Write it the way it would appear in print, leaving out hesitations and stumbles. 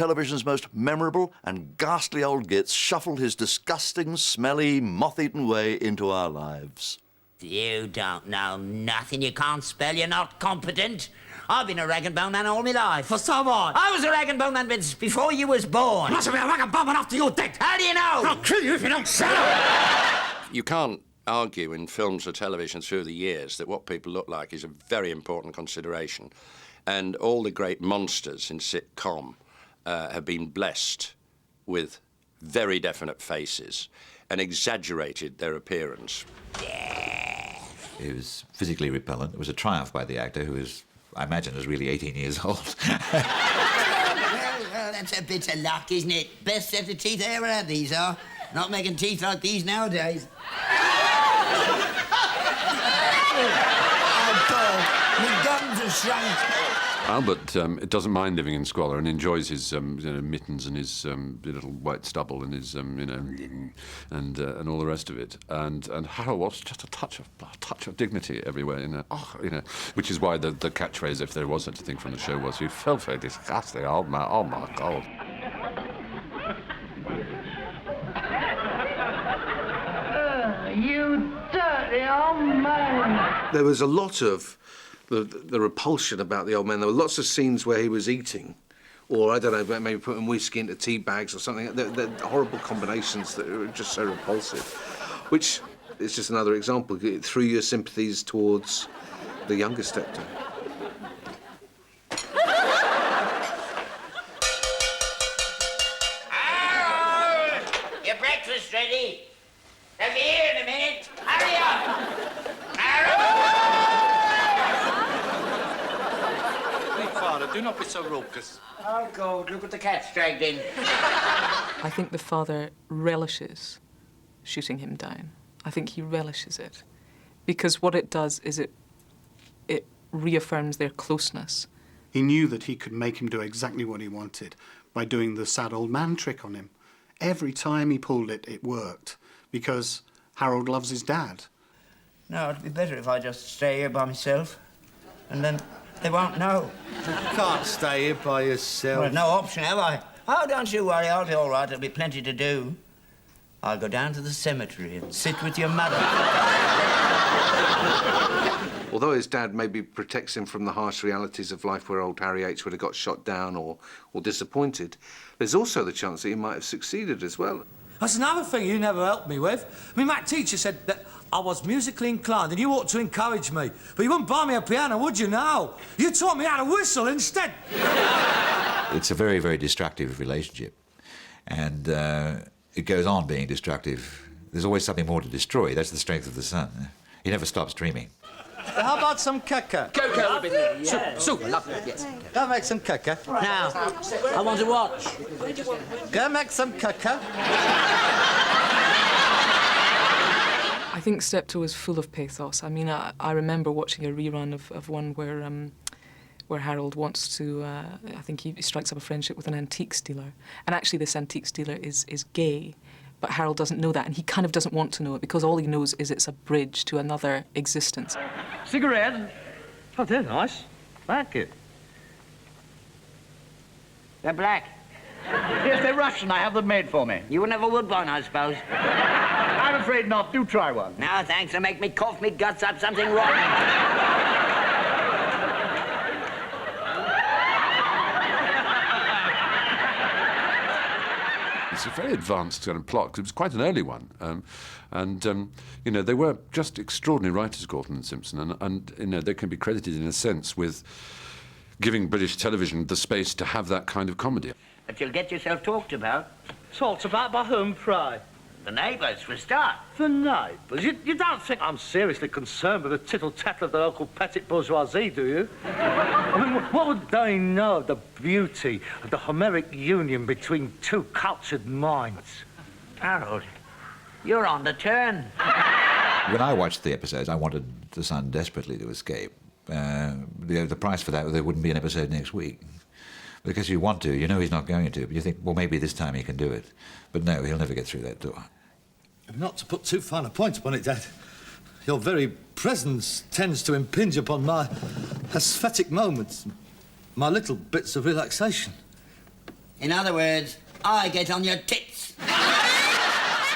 Television's most memorable and ghastly old gits shuffled his disgusting, smelly, moth-eaten way into our lives. You don't know nothing. You can't spell. You're not competent. I've been a rag and bone man all my life. For so on. I was a rag and bone man before you was born. You must have been a rag and bone man after you're dead. How do you know? I'll kill you if you don't shut up. You can't argue in films or television through the years that what people look like is a very important consideration. And all the great monsters in sitcom have been blessed with very definite faces and exaggerated their appearance. Yeah. He was physically repellent. It was a triumph by the actor, who was, I imagine, was really 18 years old. Well, that's a bit of luck, isn't it? Best set of teeth I ever had, these are. Not making teeth like these nowadays. Oh, God, my gums are shrunk. Albert doesn't mind living in squalor and enjoys his mittens and his little white stubble and his and all the rest of it. And Harold was just a touch of dignity everywhere, which is why the catchphrase, if there was such a thing from the show, was, "You filthy, disgusting old man! Oh my God!" You dirty old man! There was a lot of the repulsion about the old man. There were lots of scenes where he was eating, or, I don't know, maybe putting whiskey into tea bags or something. The horrible combinations that were just so repulsive, which is just another example. It threw your sympathies towards the younger Steptoe. Harold! Your breakfast ready? They'll be here in a minute. Hurry up! Father, do not be so raucous. Oh, God, look what the cat's dragged in. I think the father relishes shooting him down. I think he relishes it. Because what it does is it reaffirms their closeness. He knew that he could make him do exactly what he wanted by doing the sad old man trick on him. Every time he pulled it, it worked, because Harold loves his dad. No, it'd be better if I just stay here by myself, and then they won't know. You can't stay here by yourself. Well, I've no option, have I? Oh, don't you worry, I'll be all right. There'll be plenty to do. I'll go down to the cemetery and sit with your mother. Although his dad maybe protects him from the harsh realities of life where old Harry H. would have got shot down or disappointed, there's also the chance that he might have succeeded as well. That's another thing you never helped me with. I mean, my teacher said that I was musically inclined and you ought to encourage me. But you wouldn't buy me a piano, would you now? You taught me how to whistle instead. It's a very, very destructive relationship. And it goes on being destructive. There's always something more to destroy. That's the strength of the sun. He never stops dreaming. How about some caca? Cocoa with it. Soup, lovely, yes. Go make some caca. Now, I want to watch. Go make some caca. I think Steptoe was full of pathos. I mean, I remember watching a rerun of one where Harold wants to, I think he strikes up a friendship with an antique stealer. And actually this antique stealer is gay, but Harold doesn't know that, and he kind of doesn't want to know it, because all he knows is it's a bridge to another existence. Cigarette? Oh, they're nice. Thank you. They're black. Yes, they're Russian. I have them made for me. You wouldn't have a Woodbine, I suppose. I'm afraid not. Do try one. No, thanks. They make me cough me guts up something wrong. It's a very advanced kind of plot, because it was quite an early one. They were just extraordinary writers, Gorton and Simpson, and they can be credited, in a sense, with giving British television the space to have that kind of comedy. But you'll get yourself talked about. Talked about by whom, Fry? The neighbours, for a start. The neighbours? You don't think I'm seriously concerned with the tittle-tattle of the local petit bourgeoisie, do you? I mean, what would they know of the beauty of the Homeric union between two cultured minds? Harold, you're on the turn. When I watched the episodes, I wanted the son desperately to escape. The price for that, there wouldn't be an episode next week. Because you want to, you know he's not going to, but you think, well, maybe this time he can do it. But no, he'll never get through that door. Not to put too fine a point upon it, Dad, your very presence tends to impinge upon my aesthetic moments, my little bits of relaxation. In other words, I get on your tits.